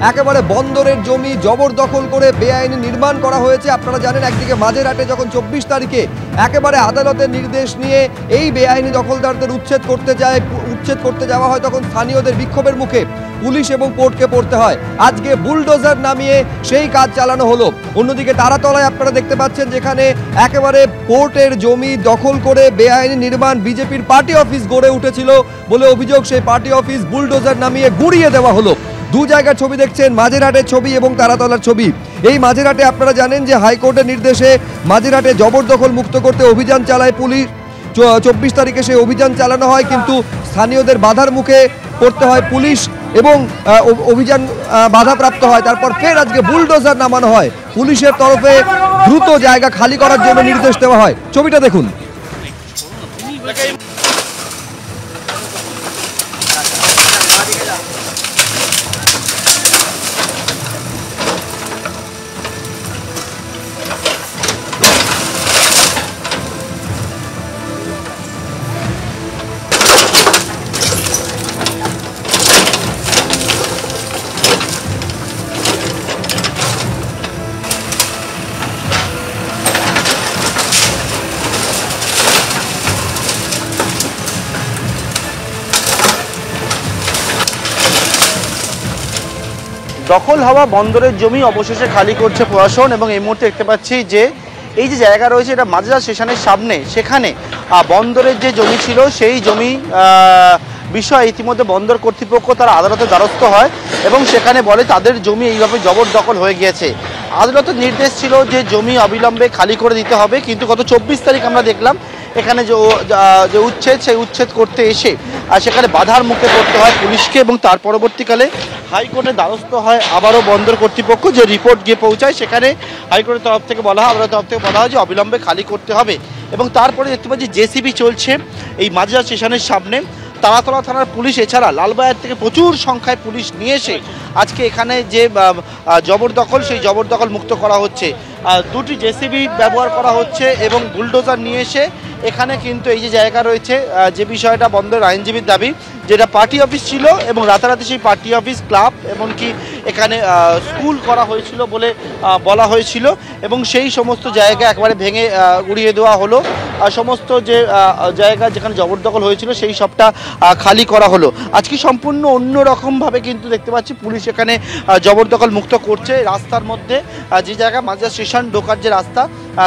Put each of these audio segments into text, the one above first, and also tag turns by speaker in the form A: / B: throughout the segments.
A: একেবারে বন্দরের জমি জবরদখল করে বেআইনি নির্মাণ করা হয়েছে। আপনারা জানেন একদিকে মাঝেরহাটে যখন 24 তারিখে একেবারে আদালতের নির্দেশ নিয়ে এই বেআইনি দখলদারদের উচ্ছেদ করতে যাওয়া হয়, তখন স্থানীয়দের বিক্ষোভের মুখে পুলিশ এবং কোর্টকে পড়তে হয়। আজকে বুলডোজার নামিয়ে সেই কাজ চালানো হলো। অন্যদিকে তারাতলায় আপনারা দেখতে পাচ্ছেন যেখানে একেবারে কোর্টের জমি দখল করে বেআইনি নির্মাণ বিজেপির পার্টি অফিস গড়ে উঠেছিল বলে অভিযোগ। সেই পার্টি অফিস বুলডোজার নামিয়ে গুঁড়িয়ে দেওয়া হলো। দু জায়গার ছবি দেখছেন, মাঝেরহাটের ছবি এবং তারাতলার ছবি। এই মাঝেরহাটে আপনারা জানেন যে হাইকোর্টের নির্দেশে মাঝেরহাটে জবরদখল মুক্ত করতে অভিযান চালায় পুলিশ। 24 তারিখে সেই অভিযান চালানো হয়, কিন্তু স্থানীয়দের বাধার মুখে পড়তে হয় পুলিশ এবং অভিযান বাধাপ্রাপ্ত হয়। তারপর ফের আজকে বুলডোজার নামানো হয়। পুলিশের তরফে দ্রুত জায়গা খালি করার জন্য নির্দেশ দেওয়া হয়। ছবিটা দেখুন।
B: দখল হওয়া বন্দরের জমি অবশেষে খালি করছে প্রশাসন এবং এই মুহূর্তে দেখতে পাচ্ছি যে এই যে জায়গা রয়েছে এটা মাঝেরহাট স্টেশনের সামনে, সেখানে বন্দরের যে জমি ছিল সেই জমি বিষয়ে ইতিমধ্যে বন্দর কর্তৃপক্ষ তারা আদালতের দ্বারস্থ হয় এবং সেখানে বলে তাদের জমি এইভাবে জবরদখল হয়ে গিয়েছে। আদালতের নির্দেশ ছিল যে জমি অবিলম্বে খালি করে দিতে হবে, কিন্তু গত 24 তারিখ আমরা দেখলাম এখানে যে উচ্ছেদ, সেই উচ্ছেদ করতে এসে সেখানে বাধার মুখে পড়তে হয় পুলিশকে এবং তার পরবর্তীকালে হাইকোর্টের দ্বারস্থ হয় আবারও বন্দর কর্তৃপক্ষ। যে রিপোর্ট গিয়ে পৌঁছায় সেখানে হাইকোর্টের তরফ থেকে বলা হয়, আদালতের তরফ থেকে বলা হয় যে অবিলম্বে খালি করতে হবে। এবং তারপরে দেখতে পাচ্ছি জেসিবি চলছে এই মাঝেরহাট স্টেশনের সামনে। তারাতলা থানার পুলিশ এছাড়া লালবাজার থেকে প্রচুর সংখ্যায় পুলিশ নিয়ে এসে আজকে এখানে যে জবরদখল, সেই জবরদখল মুক্ত করা হচ্ছে। দুটি জেসিবি ব্যবহার করা হচ্ছে এবং বুলডোজার নিয়ে এসে এখানে কিন্তু এই যে জায়গা রয়েছে, যে বিষয়টা বন্দরের আইনজীবীর দাবি যেটা পার্টি অফিস ছিল এবং রাতারাতি সেই পার্টি অফিস, ক্লাব এমনকি এখানে স্কুল করা হয়েছিল বলে বলা হয়েছিল এবং সেই সমস্ত জায়গা একবারে ভেঙে উড়িয়ে দেওয়া হলো। সমস্ত যে জায়গা যেখানে জবরদখল হয়েছিল সেই সবটা খালি করা হলো। আজকে সম্পূর্ণ অন্য রকমভাবে কিন্তু দেখতে পাচ্ছি পুলিশ এখানে জবরদখল মুক্ত করছে। রাস্তার মধ্যে যে জায়গা মাঝেরহাট স্টেশন ঢোকার যে রাস্তা,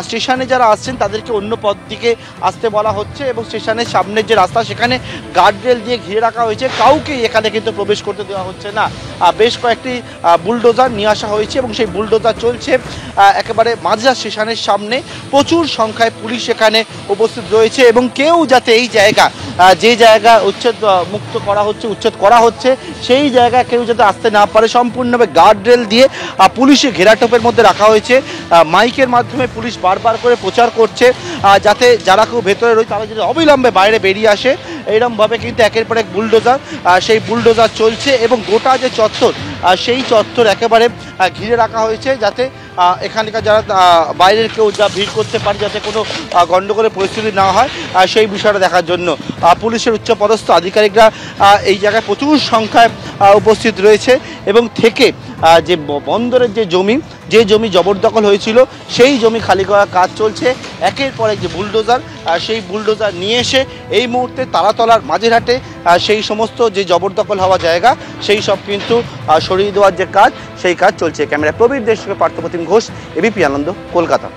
B: স্টেশনে যারা আসছেন তাদেরকে অন্য পথ দিকে আসতে বলা হচ্ছে এবং স্টেশনের সামনের যে রাস্তা সেখানে গার্ডরেল দিয়ে ঘিরে রাখা হয়েছে, কাউকেই এখানে কিন্তু প্রবেশ করতে দেওয়া হচ্ছে না। বেশ কয়েকটি বুলডোজার নিয়ে আসা হয়েছে এবং সেই বুলডোজার চলছে একেবারে মাঝেরহাট স্টেশনের সামনে। প্রচুর সংখ্যায় পুলিশ এখানে উপস্থিত রয়েছে এবং কেউ যাতে এই জায়গা, যে জায়গা উচ্ছেদ করা হচ্ছে সেই জায়গায় কেউ যাতে আসতে না পারে, সম্পূর্ণভাবে গার্ডরেল দিয়ে পুলিশের ঘেরাটোপের মধ্যে রাখা হয়েছে। মাইকের মাধ্যমে পুলিশ বারবার করে প্রচার করছে যাতে যারা কেউ ভেতরে রয়েছে তারা যদি অবিলম্বে বাইরে বেরিয়ে আসে। এইরকমভাবে কিন্তু একের পর এক বুলডোজার, সেই বুলডোজার চলছে এবং গোটা যে চত্বর সেই চত্বর একেবারে ঘিরে রাখা হয়েছে যাতে এখানকার যারা বাইরের কেউ যা ভিড় করতে পারে যাতে কোনো গণ্ডগোলের পরিস্থিতি না হয়, সেই বিষয়টা দেখার জন্য পুলিশের উচ্চপদস্থ আধিকারিকরা এই জায়গায় প্রচুর সংখ্যায় উপস্থিত রয়েছে এবং থেকে যে বন্দরের যে জমি জবরদখল হয়েছিল সেই জমি খালি করার কাজ চলছে। একের পর এক যে বুলডোজার, সেই বুলডোজার নিয়ে এসে এই মুহূর্তে তারাতলার মাঝেরহাটে সেই সমস্ত যে জবরদখল হওয়া জায়গা সেই সব কিন্তু সরিয়ে দেওয়ার যে কাজ, সেই কাজ চলছে। ক্যামেরা প্রবীর দেশ, পার্থপ্রতিম ঘোষ, এবিপি আনন্দ, কলকাতা।